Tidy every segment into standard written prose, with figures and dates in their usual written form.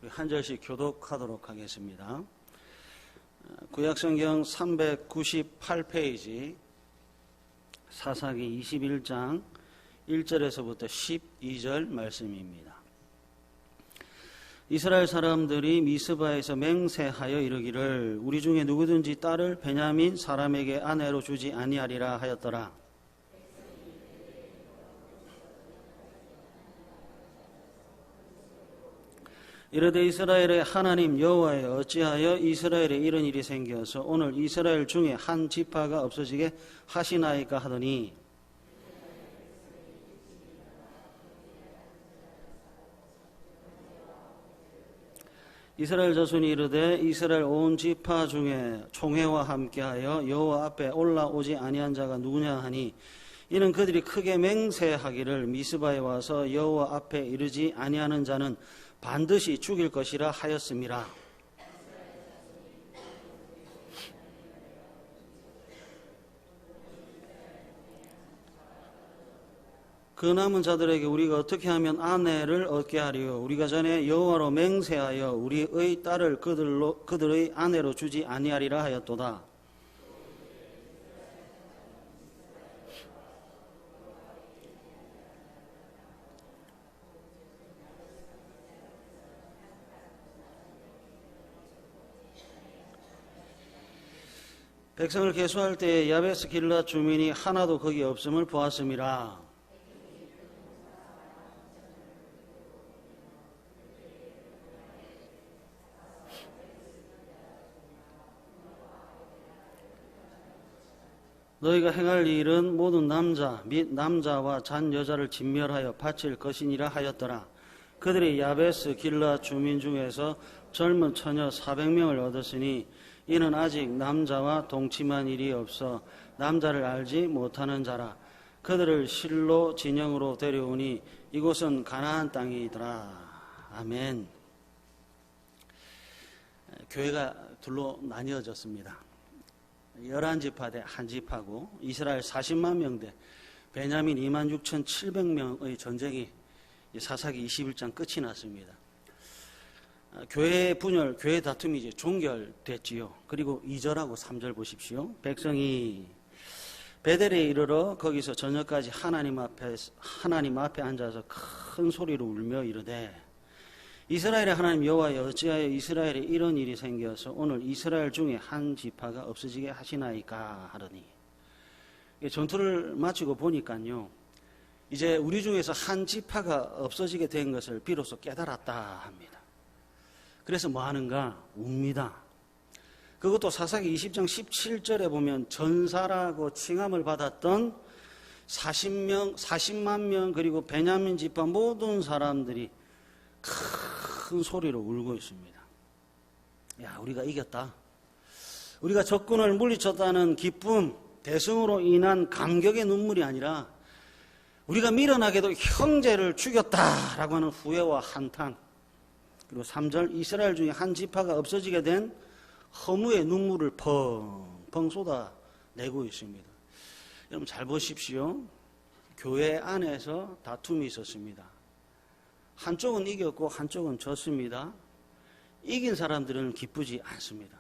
한 절씩 교독하도록 하겠습니다. 구약성경 398페이지 사사기 21장 1절에서부터 12절 말씀입니다. 이스라엘 사람들이 미스바에서 맹세하여 이르기를 우리 중에 누구든지 딸을 베냐민 사람에게 아내로 주지 아니하리라 하였더라. 이르되 이스라엘의 하나님 여호와여 어찌하여 이스라엘에 이런 일이 생겨서 오늘 이스라엘 중에 한 지파가 없어지게 하시나이까 하더니 이스라엘 자손이 이르되 이스라엘 온 지파 중에 총회와 함께하여 여호와 앞에 올라오지 아니한 자가 누구냐 하니 이는 그들이 크게 맹세하기를 미스바에 와서 여호와 앞에 이르지 아니하는 자는 반드시 죽일 것이라 하였음이라. 그 남은 자들에게 우리가 어떻게 하면 아내를 얻게 하리요? 우리가 전에 여호와로 맹세하여 우리의 딸을 그들의 아내로 주지 아니하리라 하였도다. 백성을 계수할 때에 야베스 길랏 주민이 하나도 거기 없음을 보았음이라. 너희가 행할 일은 모든 남자 및 남자와 잔 여자를 진멸하여 바칠 것이니라 하였더라. 그들이 야베스 길랏 주민 중에서 젊은 처녀 400명을 얻었으니 이는 아직 남자와 동침한 일이 없어 남자를 알지 못하는 자라. 그들을 실로 진영으로 데려오니 이곳은 가나안 땅이더라. 아멘. 교회가 둘로 나뉘어졌습니다. 11지파 대 한 지파고 이스라엘 40만 명 대 베냐민 26,700명의 전쟁이 사사기 21장 끝이 났습니다. 교회 분열, 교회 다툼이 이제 종결됐지요. 그리고 2절하고 3절 보십시오. 백성이 베델에 이르러 거기서 저녁까지 하나님 앞에 앉아서 큰 소리로 울며 이르되 이스라엘의 하나님 여호와여 어찌하여 이스라엘에 이런 일이 생겨서 오늘 이스라엘 중에 한 지파가 없어지게 하시나이까 하더니 전투를 마치고 보니까요. 이제 우리 중에서 한 지파가 없어지게 된 것을 비로소 깨달았다 합니다. 그래서 뭐 하는가? 웁니다. 그것도 사사기 20장 17절에 보면 전사라고 칭함을 받았던 40만 명 그리고 베냐민 지파 모든 사람들이 큰 소리로 울고 있습니다. 야, 우리가 이겼다. 우리가 적군을 물리쳤다는 기쁨, 대승으로 인한 감격의 눈물이 아니라 우리가 밀어나게도 형제를 죽였다라고 하는 후회와 한탄. 그리고 3절 이스라엘 중에 한 지파가 없어지게 된 허무의 눈물을 펑펑 쏟아내고 있습니다. 여러분 잘 보십시오. 교회 안에서 다툼이 있었습니다. 한쪽은 이겼고 한쪽은 졌습니다. 이긴 사람들은 기쁘지 않습니다.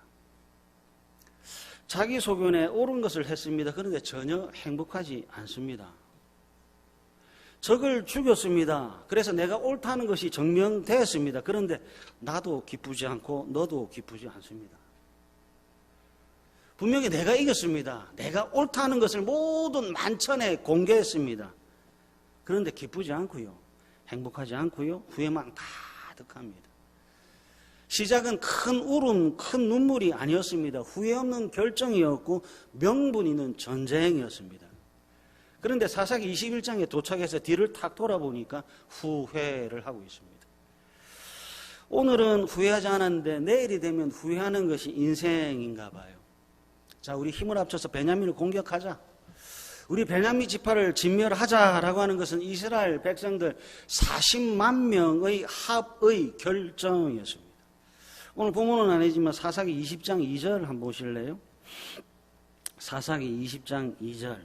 자기 소견에 옳은 것을 했습니다. 그런데 전혀 행복하지 않습니다. 적을 죽였습니다. 그래서 내가 옳다는 것이 증명되었습니다. 그런데 나도 기쁘지 않고 너도 기쁘지 않습니다. 분명히 내가 이겼습니다. 내가 옳다는 것을 모든 만천에 공개했습니다. 그런데 기쁘지 않고요. 행복하지 않고요. 후회만 가득합니다. 시작은 큰 울음, 큰 눈물이 아니었습니다. 후회 없는 결정이었고 명분 있는 전쟁이었습니다. 그런데 사사기 21장에 도착해서 뒤를 탁 돌아보니까 후회를 하고 있습니다. 오늘은 후회하지 않았는데 내일이 되면 후회하는 것이 인생인가 봐요. 자, 우리 힘을 합쳐서 베냐민을 공격하자. 우리 베냐민 지파를 진멸하자라고 하는 것은 이스라엘 백성들 40만 명의 합의 결정이었습니다. 오늘 본문은 아니지만 사사기 20장 2절 한번 보실래요? 사사기 20장 2절.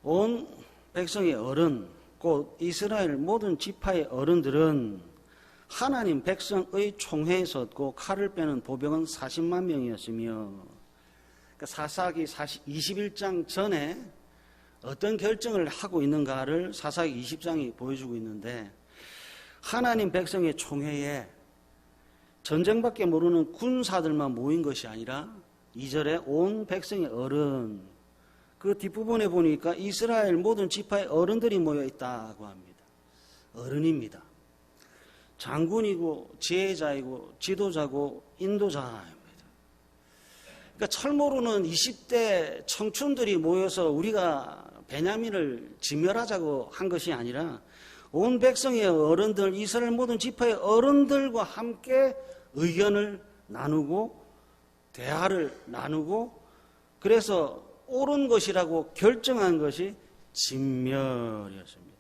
온 백성의 어른, 곧 이스라엘 모든 지파의 어른들은 하나님 백성의 총회에 섰고 칼을 빼는 보병은 40만 명이었으며, 그러니까 사사기 21장 전에 어떤 결정을 하고 있는가를 사사기 20장이 보여주고 있는데, 하나님 백성의 총회에 전쟁밖에 모르는 군사들만 모인 것이 아니라 2절에 온 백성의 어른, 그 뒷부분에 보니까 이스라엘 모든 지파의 어른들이 모여 있다고 합니다. 어른입니다. 장군이고 지혜자이고 지도자고 인도자입니다. 그러니까 철모르는 20대 청춘들이 모여서 우리가 베냐민을 진멸하자고 한 것이 아니라 온 백성의 어른들, 이스라엘 모든 지파의 어른들과 함께 의견을 나누고 대화를 나누고, 그래서 옳은 것이라고 결정한 것이 진멸이었습니다.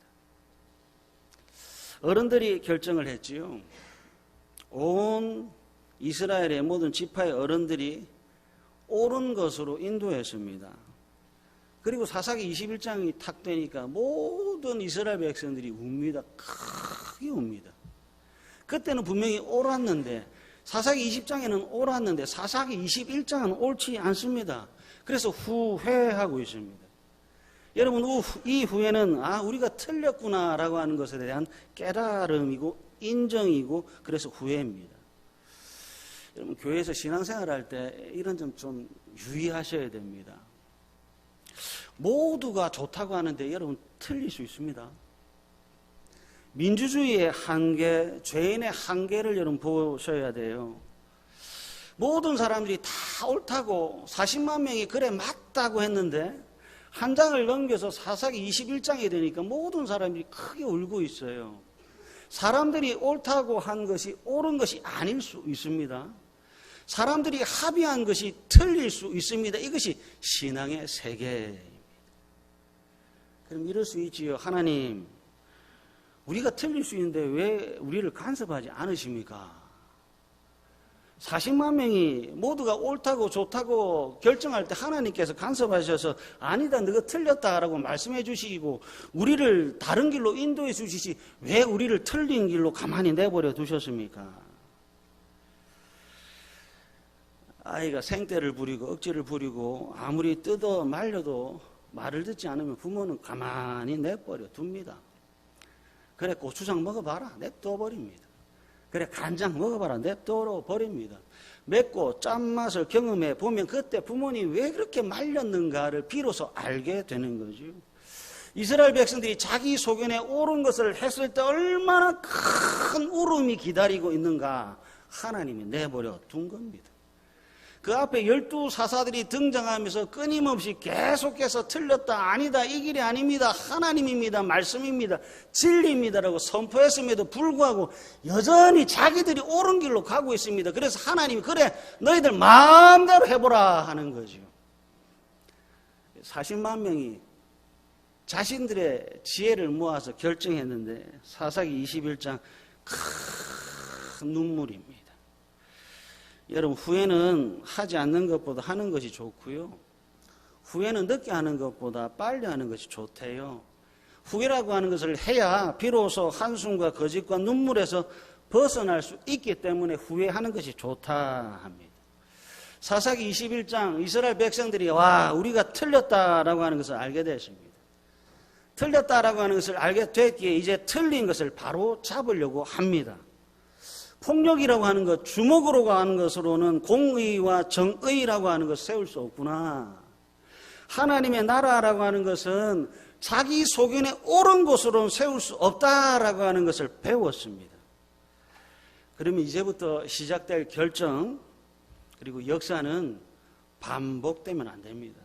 어른들이 결정을 했지요. 온 이스라엘의 모든 지파의 어른들이 옳은 것으로 인도했습니다. 그리고 사사기 21장이 탁 되니까 모든 이스라엘 백성들이 웁니다. 크게 웁니다. 그때는 분명히 옳았는데, 사사기 20장에는 옳았는데 사사기 21장은 옳지 않습니다. 그래서 후회하고 있습니다. 여러분, 이 후회는 우리가 틀렸구나라고 하는 것에 대한 깨달음이고 인정이고, 그래서 후회입니다. 여러분, 교회에서 신앙생활할 때 이런 점 좀 유의하셔야 됩니다. 모두가 좋다고 하는데 여러분, 틀릴 수 있습니다. 민주주의의 한계, 죄인의 한계를 여러분 보셔야 돼요. 모든 사람들이 다 옳다고 40만 명이 그래 맞다고 했는데 한 장을 넘겨서 사사기 21장이 되니까 모든 사람들이 크게 울고 있어요. 사람들이 옳다고 한 것이 옳은 것이 아닐 수 있습니다. 사람들이 합의한 것이 틀릴 수 있습니다. 이것이 신앙의 세계입니다. 그럼 이럴 수 있지요. 하나님, 우리가 틀릴 수 있는데 왜 우리를 간섭하지 않으십니까? 40만 명이 모두가 옳다고 좋다고 결정할 때 하나님께서 간섭하셔서 아니다, 너가 틀렸다라고 말씀해 주시고 우리를 다른 길로 인도해 주시지 왜 우리를 틀린 길로 가만히 내버려 두셨습니까? 아이가 생떼를 부리고 억지를 부리고 아무리 뜯어 말려도 말을 듣지 않으면 부모는 가만히 내버려 둡니다. 그래, 고추장 먹어봐라, 냅둬 버립니다. 그래, 간장 먹어봐라, 냅둬 버립니다. 맵고 짠맛을 경험해 보면 그때 부모님이 왜 그렇게 말렸는가를 비로소 알게 되는 거죠. 이스라엘 백성들이 자기 소견에 옳은 것을 했을 때 얼마나 큰 울음이 기다리고 있는가 하나님이 내버려 둔 겁니다. 그 앞에 12사사들이 등장하면서 끊임없이 계속해서 틀렸다, 아니다, 이 길이 아닙니다, 하나님입니다, 말씀입니다, 진리입니다라고 선포했음에도 불구하고 여전히 자기들이 옳은 길로 가고 있습니다. 그래서 하나님이 그래, 너희들 마음대로 해보라 하는 거죠. 40만 명이 자신들의 지혜를 모아서 결정했는데 사사기 21장 큰 눈물입니다. 여러분, 후회는 하지 않는 것보다 하는 것이 좋고요. 후회는 늦게 하는 것보다 빨리 하는 것이 좋대요. 후회라고 하는 것을 해야 비로소 한숨과 거짓과 눈물에서 벗어날 수 있기 때문에 후회하는 것이 좋다 합니다. 사사기 21장 이스라엘 백성들이 우리가 틀렸다라고 하는 것을 알게 됐습니다. 틀렸다라고 하는 것을 알게 됐기에 이제 틀린 것을 바로 잡으려고 합니다. 폭력이라고 하는 것, 주먹으로 가는 것으로는 공의와 정의라고 하는 것을 세울 수 없구나. 하나님의 나라라고 하는 것은 자기 소견에 옳은 것으로는 세울 수 없다라고 하는 것을 배웠습니다. 그러면 이제부터 시작될 결정, 그리고 역사는 반복되면 안 됩니다.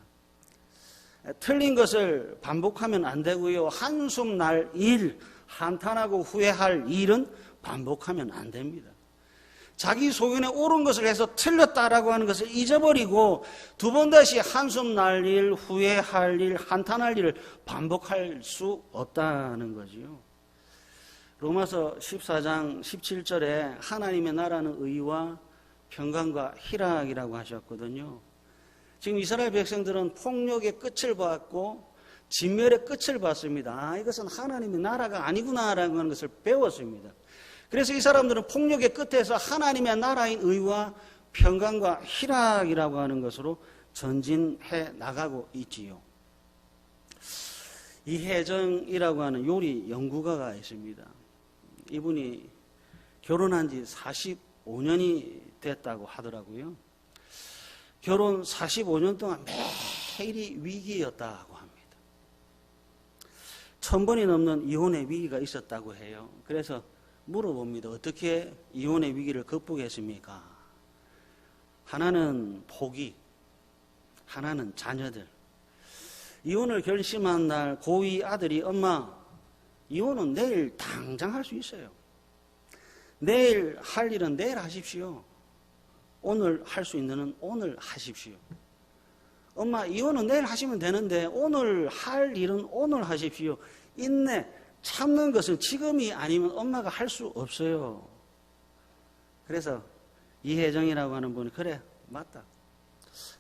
틀린 것을 반복하면 안 되고요. 한숨 날 일, 한탄하고 후회할 일은 반복하면 안 됩니다. 자기 소견에 옳은 것을 해서 틀렸다라고 하는 것을 잊어버리고 두 번 다시 한숨 날 일, 후회할 일, 한탄할 일을 반복할 수 없다는 거지요. 로마서 14장 17절에 하나님의 나라는 의와 평강과 희락이라고 하셨거든요. 지금 이스라엘 백성들은 폭력의 끝을 봤고 진멸의 끝을 봤습니다. 이것은 하나님의 나라가 아니구나라는 것을 배웠습니다. 그래서 이 사람들은 폭력의 끝에서 하나님의 나라인 의와 평강과 희락이라고 하는 것으로 전진해 나가고 있지요. 이혜정이라고 하는 요리 연구가가 있습니다. 이분이 결혼한 지 45년이 됐다고 하더라고요. 결혼 45년 동안 매일이 위기였다고 합니다. 1000번이 넘는 이혼의 위기가 있었다고 해요. 그래서 물어봅니다. 어떻게 이혼의 위기를 극복했습니까? 하나는 포기, 하나는 자녀들. 이혼을 결심한 날 고2 아들이 엄마, 이혼은 내일 당장 할 수 있어요. 내일 할 일은 내일 하십시오. 오늘 할 수 있는 은 오늘 하십시오. 엄마, 이혼은 내일 하시면 되는데 오늘 할 일은 오늘 하십시오. 인내, 참는 것은 지금이 아니면 엄마가 할 수 없어요. 그래서 이혜정이라고 하는 분이 그래, 맞다.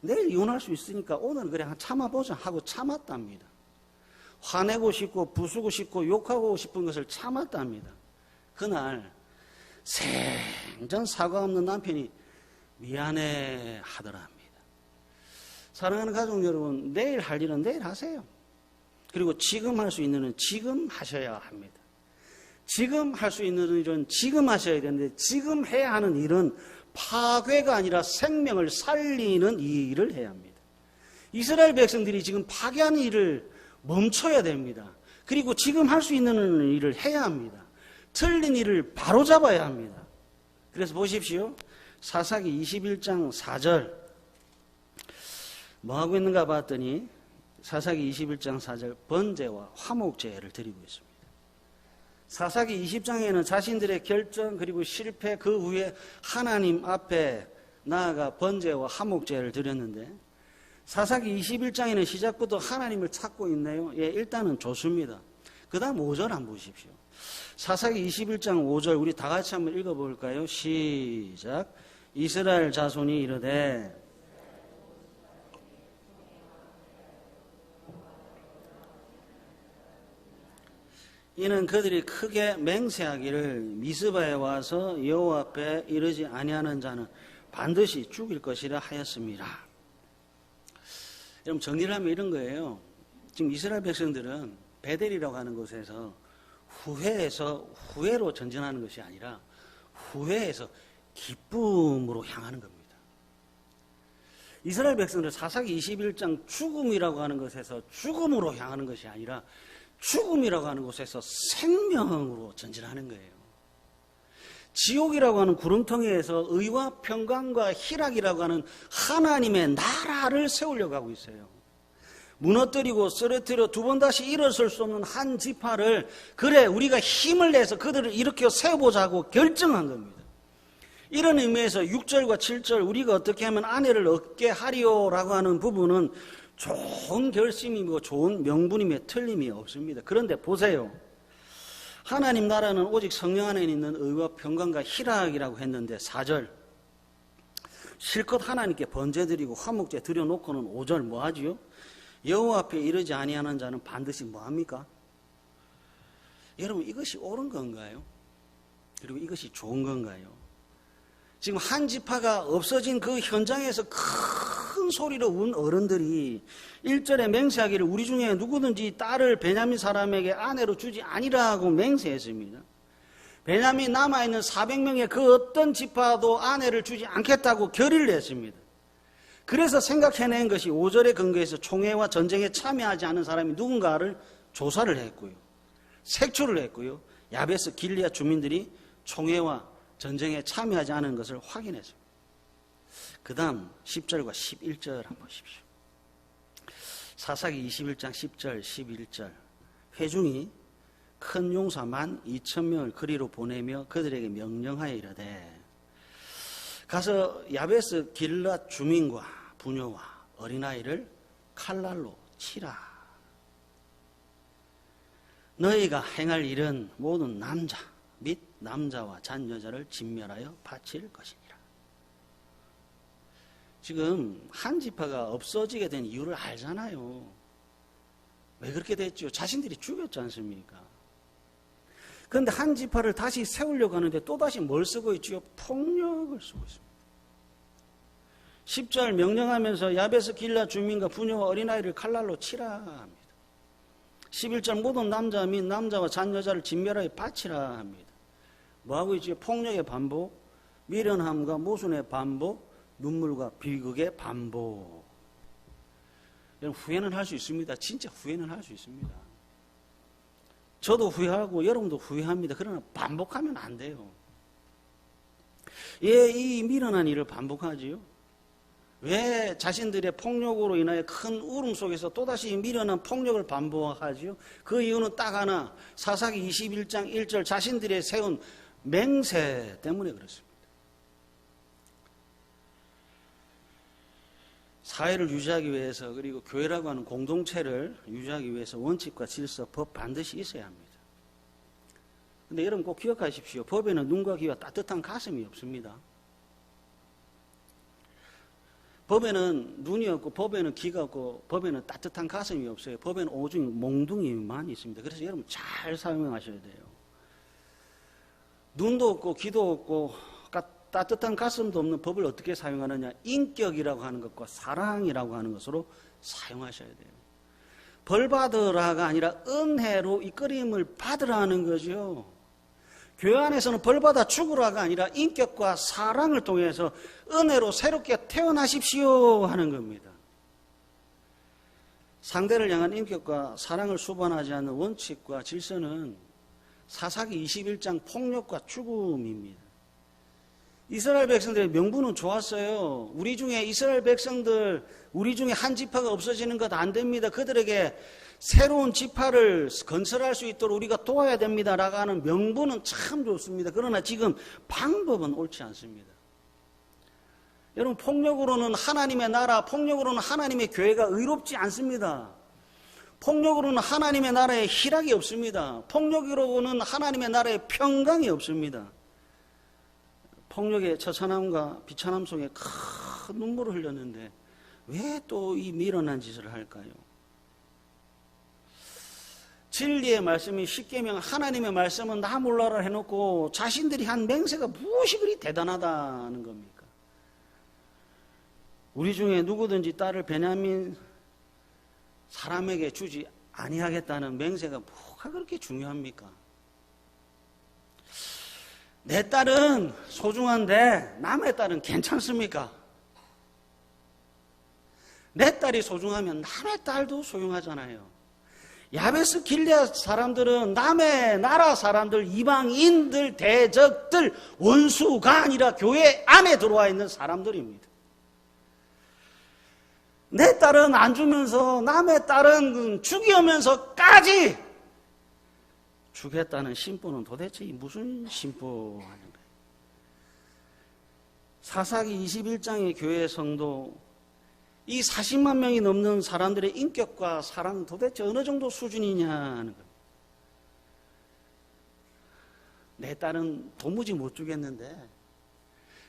내일 이혼할 수 있으니까 오늘 그래 참아보자 하고 참았답니다. 화내고 싶고 부수고 싶고 욕하고 싶은 것을 참았답니다. 그날 생전 사과 없는 남편이 미안해 하더랍니다. 사랑하는 가족 여러분, 내일 할 일은 내일 하세요. 그리고 지금 할 수 있는 일은 지금 하셔야 합니다. 지금 할 수 있는 일은 지금 하셔야 되는데 지금 해야 하는 일은 파괴가 아니라 생명을 살리는 이 일을 해야 합니다. 이스라엘 백성들이 지금 파괴하는 일을 멈춰야 됩니다. 그리고 지금 할 수 있는 일을 해야 합니다. 틀린 일을 바로잡아야 합니다. 그래서 보십시오. 사사기 21장 4절 뭐 하고 있는가 봤더니 사사기 21장 4절 번제와 화목제를 드리고 있습니다. 사사기 20장에는 자신들의 결정 그리고 실패 그 후에 하나님 앞에 나아가 번제와 화목제를 드렸는데 사사기 21장에는 시작부터 하나님을 찾고 있네요. 예, 일단은 좋습니다. 그 다음 5절 한번 보십시오. 사사기 21장 5절 우리 다 같이 한번 읽어볼까요? 시작. 이스라엘 자손이 이르되 이는 그들이 크게 맹세하기를 미스바에 와서 여호와 앞에 이르지 아니하는 자는 반드시 죽일 것이라 하였습니다. 여러분 정리를 하면 이런 거예요. 지금 이스라엘 백성들은 베델이라고 하는 곳에서 후회해서 후회로 전진하는 것이 아니라 후회해서 기쁨으로 향하는 겁니다. 이스라엘 백성들 사사기 21장 죽음이라고 하는 것에서 죽음으로 향하는 것이 아니라 죽음이라고 하는 곳에서 생명으로 전진하는 거예요. 지옥이라고 하는 구렁텅이에서 의와 평강과 희락이라고 하는 하나님의 나라를 세우려고 하고 있어요. 무너뜨리고 쓰러뜨려 두 번 다시 일어설 수 없는 한 지파를 그래 우리가 힘을 내서 그들을 일으켜 세워보자고 결정한 겁니다. 이런 의미에서 6절과 7절 우리가 어떻게 하면 아내를 얻게 하리오라고 하는 부분은 좋은 결심이고 좋은 명분임에 틀림이 없습니다. 그런데 보세요. 하나님 나라는 오직 성령 안에 있는 의와 평강과 희락이라고 했는데 4절 실컷 하나님께 번제드리고 화목제 드려놓고는 5절 뭐하지요? 여호와 앞에 이르지 아니하는 자는 반드시 뭐합니까? 여러분 이것이 옳은 건가요? 그리고 이것이 좋은 건가요? 지금 한 지파가 없어진 그 현장에서 큰 소리로 운 어른들이 1절에 맹세하기를 우리 중에 누구든지 딸을 베냐민 사람에게 아내로 주지 아니라고 맹세했습니다. 베냐민 남아있는 400명의 그 어떤 지파도 아내를 주지 않겠다고 결의를 했습니다. 그래서 생각해낸 것이 5절의 근거에서 총회와 전쟁에 참여하지 않은 사람이 누군가를 조사를 했고요. 색출을 했고요. 야베스 길리앗 주민들이 총회와 전쟁에 참여하지 않은 것을 확인했습니다. 그 다음 10절과 11절 한번 보십시오. 사사기 21장 10절 11절 회중이 큰 용사 12,000명을 그리로 보내며 그들에게 명령하여 이르되 가서 야베스 길앗 주민과 부녀와 어린아이를 칼날로 치라. 너희가 행할 일은 모든 남자 및 남자와 잔여자를 진멸하여 바칠 것이니라. 지금 한 지파가 없어지게 된 이유를 알잖아요. 왜 그렇게 됐죠? 자신들이 죽였지 않습니까? 그런데 한 지파를 다시 세우려고 하는데 또다시 뭘 쓰고 있지요? 폭력을 쓰고 있습니다. 10절 명령하면서 야베스 길라 주민과 부녀와 어린아이를 칼날로 치라 합니다. 11절 모든 남자 및 남자와 잔 여자를 진멸하여 바치라 합니다. 뭐하고 있지요? 폭력의 반복, 미련함과 모순의 반복, 눈물과 비극의 반복. 여러분 후회는 할 수 있습니다. 진짜 후회는 할 수 있습니다. 저도 후회하고 여러분도 후회합니다. 그러나 반복하면 안 돼요. 왜 이 미련한 일을 반복하지요? 왜 자신들의 폭력으로 인하여 큰 울음 속에서 또다시 미련한 폭력을 반복하지요? 그 이유는 딱 하나, 사사기 21장 1절 자신들의 세운 맹세 때문에 그렇습니다. 사회를 유지하기 위해서, 그리고 교회라고 하는 공동체를 유지하기 위해서 원칙과 질서, 법 반드시 있어야 합니다. 근데 여러분 꼭 기억하십시오. 법에는 눈과 귀와 따뜻한 가슴이 없습니다. 법에는 눈이 없고, 법에는 귀가 없고, 법에는 따뜻한 가슴이 없어요. 법에는 오직 몽둥이만 있습니다. 그래서 여러분 잘 사용하셔야 돼요. 눈도 없고, 귀도 없고, 따뜻한 가슴도 없는 법을 어떻게 사용하느냐? 인격이라고 하는 것과 사랑이라고 하는 것으로 사용하셔야 돼요. 벌 받으라가 아니라 은혜로 이끌림을 받으라는 거죠. 교회 안에서는 벌 받아 죽으라가 아니라 인격과 사랑을 통해서 은혜로 새롭게 태어나십시오 하는 겁니다. 상대를 향한 인격과 사랑을 수반하지 않는 원칙과 질서는 사사기 21장 폭력과 죽음입니다. 이스라엘 백성들의 명분은 좋았어요. 우리 중에 이스라엘 백성들, 우리 중에 한 지파가 없어지는 것 안 됩니다. 그들에게 새로운 지파를 건설할 수 있도록 우리가 도와야 됩니다. 라고 하는 명분은 참 좋습니다. 그러나 지금 방법은 옳지 않습니다. 여러분, 폭력으로는 하나님의 나라, 폭력으로는 하나님의 교회가 의롭지 않습니다. 폭력으로는 하나님의 나라에 희락이 없습니다. 폭력으로는 하나님의 나라에 평강이 없습니다. 폭력의 처참함과 비참함 속에 큰 눈물을 흘렸는데 왜 또 이 미련한 짓을 할까요? 진리의 말씀이 십계명, 하나님의 말씀은 나 몰라라 해놓고 자신들이 한 맹세가 무엇이 그리 대단하다는 겁니까? 우리 중에 누구든지 딸을 베냐민 사람에게 주지 아니하겠다는 맹세가 뭐가 그렇게 중요합니까? 내 딸은 소중한데 남의 딸은 괜찮습니까? 내 딸이 소중하면 남의 딸도 소중하잖아요. 야베스 길레앗 사람들은 남의 나라 사람들, 이방인들, 대적들, 원수가 아니라 교회 안에 들어와 있는 사람들입니다. 내 딸은 안 주면서 남의 딸은 죽이면서까지 주겠다는 심보는 도대체 무슨 심보 하는 거예요? 사사기 21장의 교회 성도, 이 40만 명이 넘는 사람들의 인격과 사랑은 도대체 어느 정도 수준이냐 하는 거예요. 내 딸은 도무지 못 주겠는데,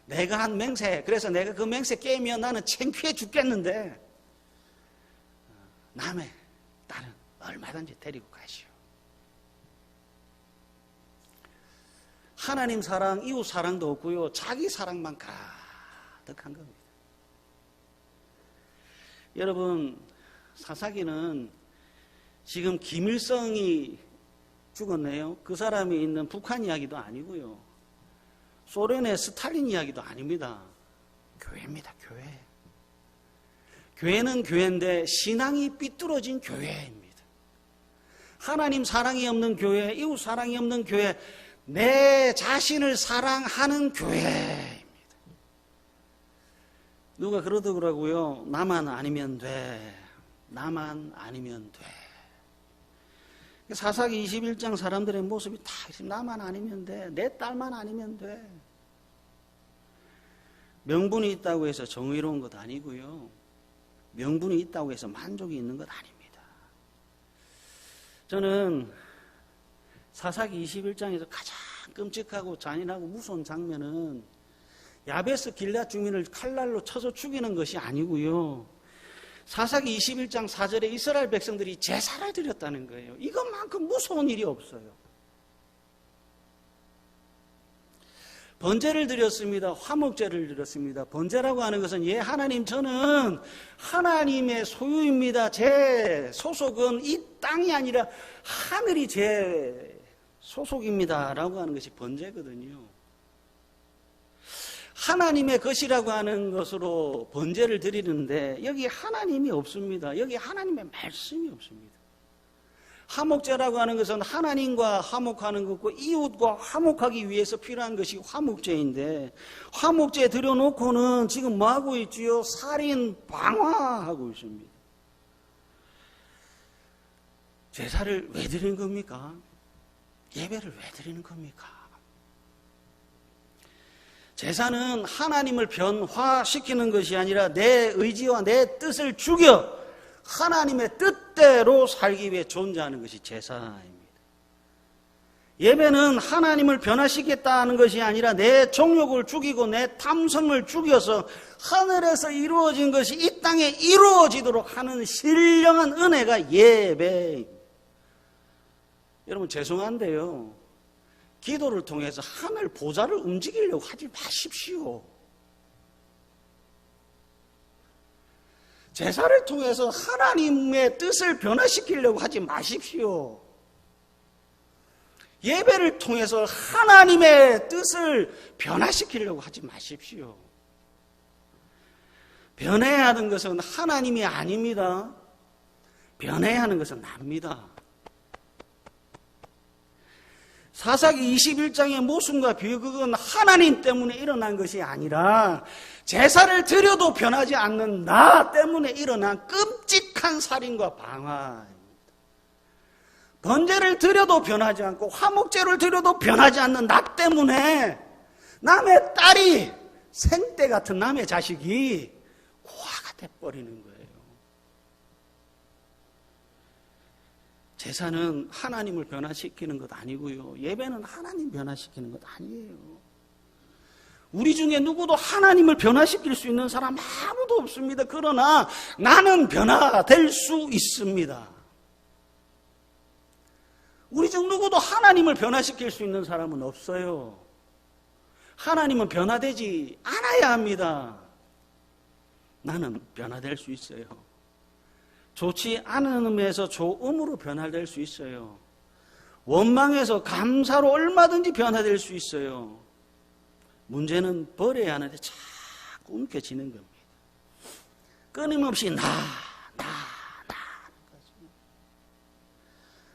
내가 한 맹세, 그래서 내가 그 맹세 깨면 나는 창피해 죽겠는데, 남의 딸은 얼마든지 데리고 가시오. 하나님 사랑, 이웃 사랑도 없고요. 자기 사랑만 가득한 겁니다. 여러분, 사사기는 지금 김일성이 죽었네요. 그 사람이 있는 북한 이야기도 아니고요. 소련의 스탈린 이야기도 아닙니다. 교회입니다, 교회. 교회는 교회인데 신앙이 삐뚤어진 교회입니다. 하나님 사랑이 없는 교회, 이웃 사랑이 없는 교회, 내 자신을 사랑하는 교회입니다. 누가 그러더라고요. 나만 아니면 돼. 나만 아니면 돼. 사사기 21장 사람들의 모습이 다 나만 아니면 돼. 내 딸만 아니면 돼. 명분이 있다고 해서 정의로운 것 아니고요. 명분이 있다고 해서 만족이 있는 것 아닙니다. 저는 사사기 21장에서 가장 끔찍하고 잔인하고 무서운 장면은 야베스 길앗 주민을 칼날로 쳐서 죽이는 것이 아니고요. 사사기 21장 4절에 이스라엘 백성들이 제사를 드렸다는 거예요. 이것만큼 무서운 일이 없어요. 번제를 드렸습니다. 화목제를 드렸습니다. 번제라고 하는 것은 예 하나님 저는 하나님의 소유입니다. 제 소속은 이 땅이 아니라 하늘이 제 소속입니다. 라고 하는 것이 번제거든요. 하나님의 것이라고 하는 것으로 번제를 드리는데 여기 하나님이 없습니다. 여기 하나님의 말씀이 없습니다. 화목제라고 하는 것은 하나님과 화목하는 것고 이웃과 화목하기 위해서 필요한 것이 화목제인데 화목제 드려놓고는 지금 뭐하고 있지요? 살인, 방화하고 있습니다. 제사를 왜 드리는 겁니까? 예배를 왜 드리는 겁니까? 제사는 하나님을 변화시키는 것이 아니라 내 의지와 내 뜻을 죽여 하나님의 뜻대로 살기 위해 존재하는 것이 제사입니다. 예배는 하나님을 변화시키겠다는 것이 아니라 내 정욕을 죽이고 내 탐성을 죽여서 하늘에서 이루어진 것이 이 땅에 이루어지도록 하는 신령한 은혜가 예배입니다. 여러분 죄송한데요. 기도를 통해서 하늘 보좌를 움직이려고 하지 마십시오. 제사를 통해서 하나님의 뜻을 변화시키려고 하지 마십시오. 예배를 통해서 하나님의 뜻을 변화시키려고 하지 마십시오. 변해야 하는 것은 하나님이 아닙니다. 변해야 하는 것은 납니다. 사사기 21장의 모순과 비극은 하나님 때문에 일어난 것이 아니라 제사를 드려도 변하지 않는 나 때문에 일어난 끔찍한 살인과 방화입니다. 번제를 드려도 변하지 않고 화목제를 드려도 변하지 않는 나 때문에 남의 딸이 생떼 같은 남의 자식이 화가 돼버리는 거예요. 제사는 하나님을 변화시키는 것 아니고요. 예배는 하나님 변화시키는 것 아니에요. 우리 중에 누구도 하나님을 변화시킬 수 있는 사람 아무도 없습니다. 그러나 나는 변화될 수 있습니다. 우리 중 누구도 하나님을 변화시킬 수 있는 사람은 없어요. 하나님은 변화되지 않아야 합니다. 나는 변화될 수 있어요. 좋지 않음에서 좋음으로 변화될 수 있어요. 원망에서 감사로 얼마든지 변화될 수 있어요. 문제는 버려야 하는데 자꾸 움켜쥐는 겁니다. 끊임없이 나.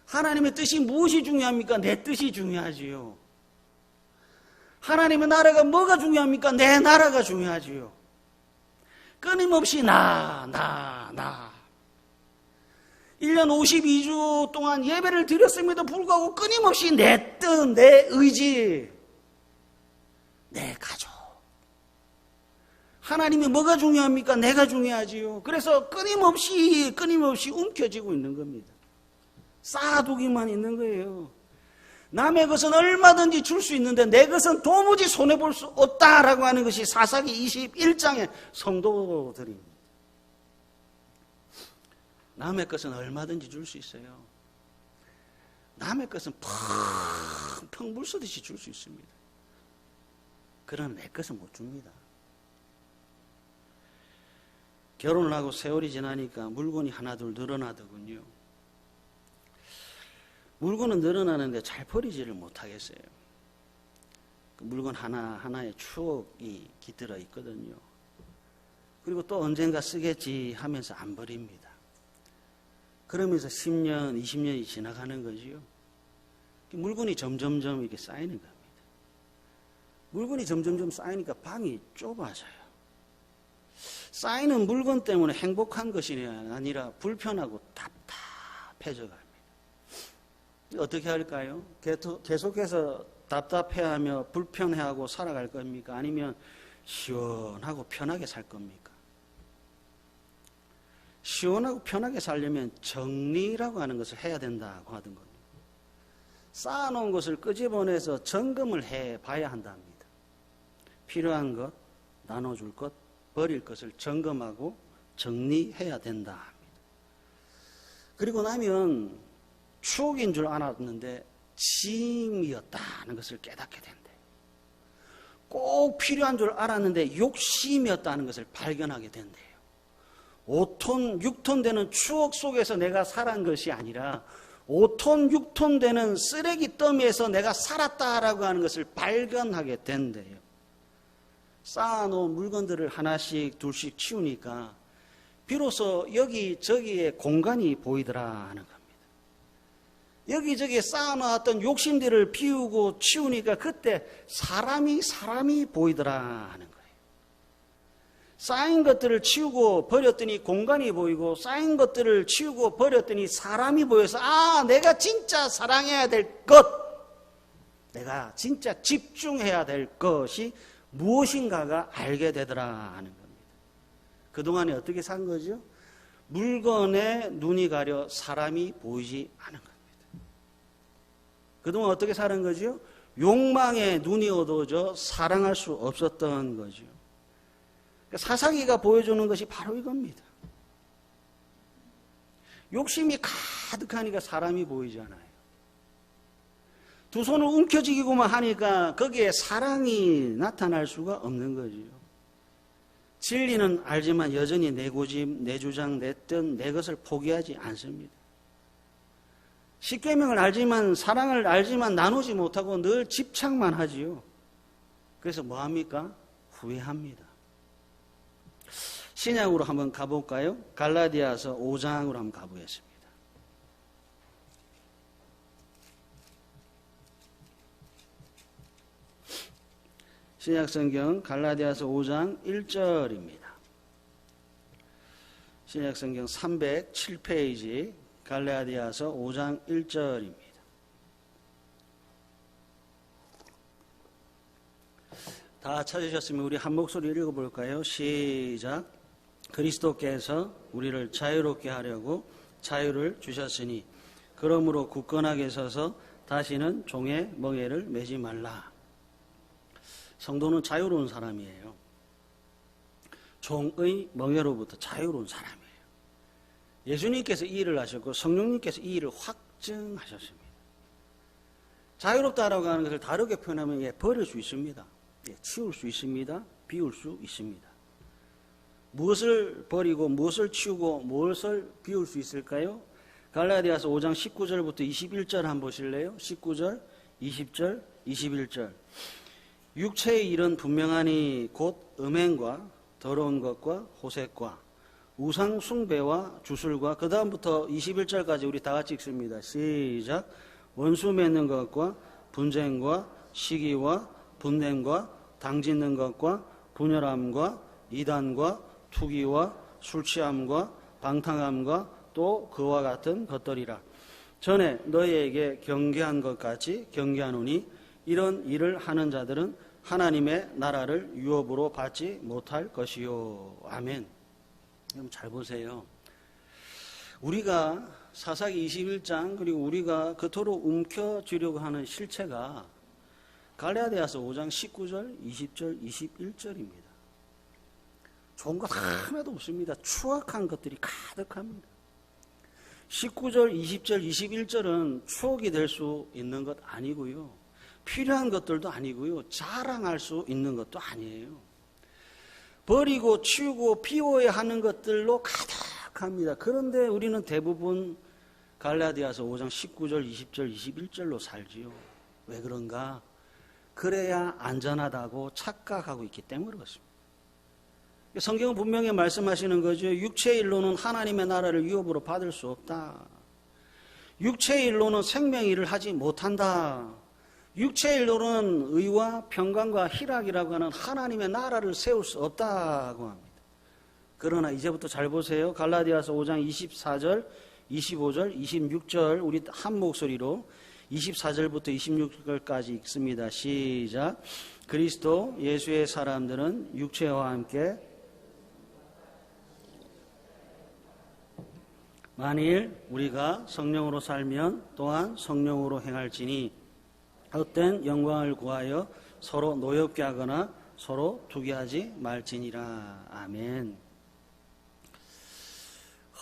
하나님의 뜻이 무엇이 중요합니까? 내 뜻이 중요하지요. 하나님의 나라가 뭐가 중요합니까? 내 나라가 중요하지요. 끊임없이 나. 1년 52주 동안 예배를 드렸음에도 불구하고 끊임없이 내 뜻, 내 의지, 내 가족. 하나님이 뭐가 중요합니까? 내가 중요하지요. 그래서 끊임없이 움켜쥐고 있는 겁니다. 쌓아두기만 있는 거예요. 남의 것은 얼마든지 줄 수 있는데 내 것은 도무지 손해볼 수 없다라고 하는 것이 사사기 21장의 성도들입니다. 남의 것은 얼마든지 줄 수 있어요. 남의 것은 펑펑 물 쏘듯이 줄 수 있습니다. 그러나 내 것은 못 줍니다. 결혼을 하고 세월이 지나니까 물건이 하나둘 늘어나더군요. 물건은 늘어나는데 잘 버리지를 못하겠어요. 그 물건 하나하나에 추억이 깃들어 있거든요. 그리고 또 언젠가 쓰겠지 하면서 안 버립니다. 그러면서 10년, 20년이 지나가는 거지요. 물건이 점점점 이렇게 쌓이는 겁니다. 물건이 점점점 쌓이니까 방이 좁아져요. 쌓이는 물건 때문에 행복한 것이 아니라 불편하고 답답해져 갑니다. 어떻게 할까요? 계속해서 답답해하며 불편해하고 살아갈 겁니까? 아니면 시원하고 편하게 살 겁니까? 시원하고 편하게 살려면 정리라고 하는 것을 해야 된다고 하던 겁니다. 쌓아놓은 것을 끄집어내서 점검을 해봐야 한답니다. 필요한 것, 나눠줄 것, 버릴 것을 점검하고 정리해야 된다 합니다. 그리고 나면 추억인 줄 알았는데 짐이었다는 것을 깨닫게 된대. 꼭 필요한 줄 알았는데 욕심이었다는 것을 발견하게 된대요. 5톤, 6톤 되는 추억 속에서 내가 살은 것이 아니라 5톤, 6톤 되는 쓰레기 더미에서 내가 살았다라고 하는 것을 발견하게 된대요. 쌓아놓은 물건들을 하나씩 둘씩 치우니까 비로소 여기저기에 공간이 보이더라 하는 겁니다. 여기저기에 쌓아놓았던 욕심들을 비우고 치우니까 그때 사람이 보이더라 하는 거예요. 쌓인 것들을 치우고 버렸더니 공간이 보이고, 쌓인 것들을 치우고 버렸더니 사람이 보여서, 내가 진짜 사랑해야 될 것, 내가 진짜 집중해야 될 것이 무엇인가가 알게 되더라 하는 겁니다. 그동안에 어떻게 산 거죠? 물건에 눈이 가려 사람이 보이지 않은 겁니다. 그동안 어떻게 사는 거죠? 욕망에 눈이 어두워져 사랑할 수 없었던 거죠. 사사기가 보여주는 것이 바로 이겁니다. 욕심이 가득하니까 사람이 보이지 않아요. 두 손을 움켜쥐기고만 하니까 거기에 사랑이 나타날 수가 없는 거죠. 진리는 알지만 여전히 내 고집, 내 주장, 내 뜻, 내 것을 포기하지 않습니다. 십계명을 알지만, 사랑을 알지만 나누지 못하고 늘 집착만 하지요. 그래서 뭐합니까? 후회합니다. 신약으로 한번 가볼까요? 갈라디아서 5장으로 한번 가보겠습니다. 신약성경 갈라디아서 5장 1절입니다. 신약성경 307페이지 갈라디아서 5장 1절입니다. 다 찾으셨으면 우리 한 목소리 읽어볼까요? 시작. 그리스도께서 우리를 자유롭게 하려고 자유를 주셨으니 그러므로 굳건하게 서서 다시는 종의 멍에를 매지 말라. 성도는 자유로운 사람이에요. 종의 멍에로부터 자유로운 사람이에요. 예수님께서 이 일을 하셨고 성령님께서 이 일을 확증하셨습니다. 자유롭다라고 하는 것을 다르게 표현하면 버릴 수 있습니다. 치울 수 있습니다. 비울 수 있습니다. 무엇을 버리고 무엇을 치우고 무엇을 비울 수 있을까요? 갈라디아서 5장 19절부터 21절 한번 보실래요? 19절, 20절, 21절. 육체의 일은 분명하니 곧 음행과 더러운 것과 호색과 우상 숭배와 주술과 그 다음부터 21절까지 우리 다 같이 읽습니다. 시작. 원수 맺는 것과 분쟁과 시기와 분냄과 당짓는 것과 분열함과 이단과 투기와 술취함과 방탕함과 또 그와 같은 것들이라. 전에 너희에게 경계한 것 같이 경계하노니 이런 일을 하는 자들은 하나님의 나라를 유업으로 받지 못할 것이요. 아멘. 그럼 잘 보세요. 우리가 사사기 21장 그리고 우리가 그토록 움켜쥐려고 하는 실체가 갈라디아서 5장 19절, 20절, 21절입니다. 좋은 것 하나도 없습니다. 추악한 것들이 가득합니다. 19절, 20절, 21절은 추억이 될 수 있는 것 아니고요. 필요한 것들도 아니고요. 자랑할 수 있는 것도 아니에요. 버리고 치우고 비워야 하는 것들로 가득합니다. 그런데 우리는 대부분 갈라디아서 5장 19절, 20절, 21절로 살지요. 왜 그런가? 그래야 안전하다고 착각하고 있기 때문에 그렇습니다. 성경은 분명히 말씀하시는 거죠. 육체의 일로는 하나님의 나라를 유업으로 받을 수 없다. 육체의 일로는 생명의 일을 하지 못한다. 육체의 일로는 의와 평강과 희락이라고 하는 하나님의 나라를 세울 수 없다고 합니다. 그러나 이제부터 잘 보세요. 갈라디아서 5장 24절, 25절, 26절 우리 한 목소리로 24절부터 26절까지 읽습니다. 시작. 그리스도 예수의 사람들은 육체와 함께 만일 우리가 성령으로 살면 또한 성령으로 행할지니 헛된 영광을 구하여 서로 노엽게 하거나 서로 투기하지 말지니라. 아멘.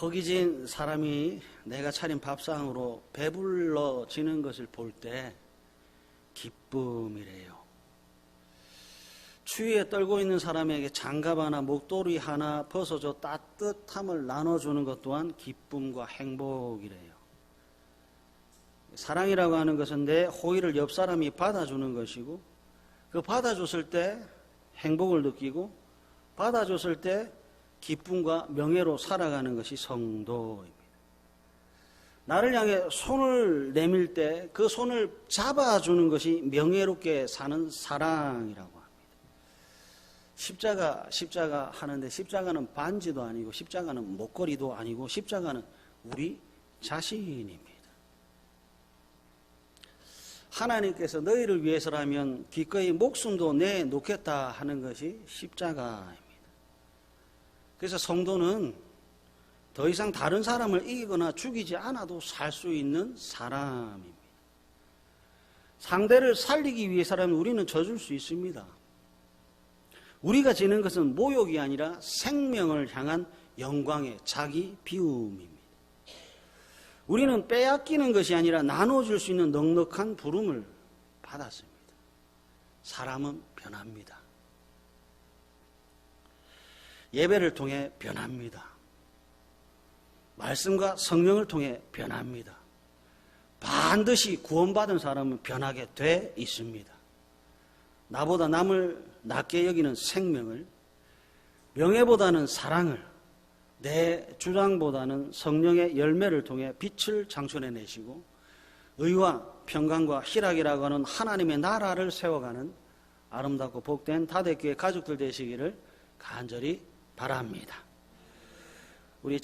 허기진 사람이 내가 차린 밥상으로 배불러지는 것을 볼 때 기쁨이래요. 추위에 떨고 있는 사람에게 장갑 하나, 목도리 하나 벗어줘 따뜻함을 나눠주는 것 또한 기쁨과 행복이래요. 사랑이라고 하는 것은 내 호의를 옆 사람이 받아주는 것이고, 그 받아줬을 때 행복을 느끼고, 받아줬을 때 기쁨과 명예로 살아가는 것이 성도입니다. 나를 향해 손을 내밀 때 그 손을 잡아주는 것이 명예롭게 사는 사랑이라고 합니다. 십자가 하는데 십자가는 반지도 아니고 십자가는 목걸이도 아니고 십자가는 우리 자신입니다. 하나님께서 너희를 위해서라면 기꺼이 목숨도 내놓겠다 하는 것이 십자가입니다. 그래서 성도는 더 이상 다른 사람을 이기거나 죽이지 않아도 살 수 있는 사람입니다. 상대를 살리기 위해서라면 우리는 져줄 수 있습니다. 우리가 지는 것은 모욕이 아니라 생명을 향한 영광의 자기 비움입니다. 우리는 빼앗기는 것이 아니라 나눠줄 수 있는 넉넉한 부름을 받았습니다. 사람은 변합니다. 예배를 통해 변합니다. 말씀과 성령을 통해 변합니다. 반드시 구원받은 사람은 변하게 돼 있습니다. 나보다 남을 낮게 여기는 생명을, 명예보다는 사랑을, 내 주장보다는 성령의 열매를 통해 빛을 창출해내시고 의와 평강과 희락이라고 하는 하나님의 나라를 세워가는 아름답고 복된 다대교회 가족들 되시기를 간절히 바랍니다. 우리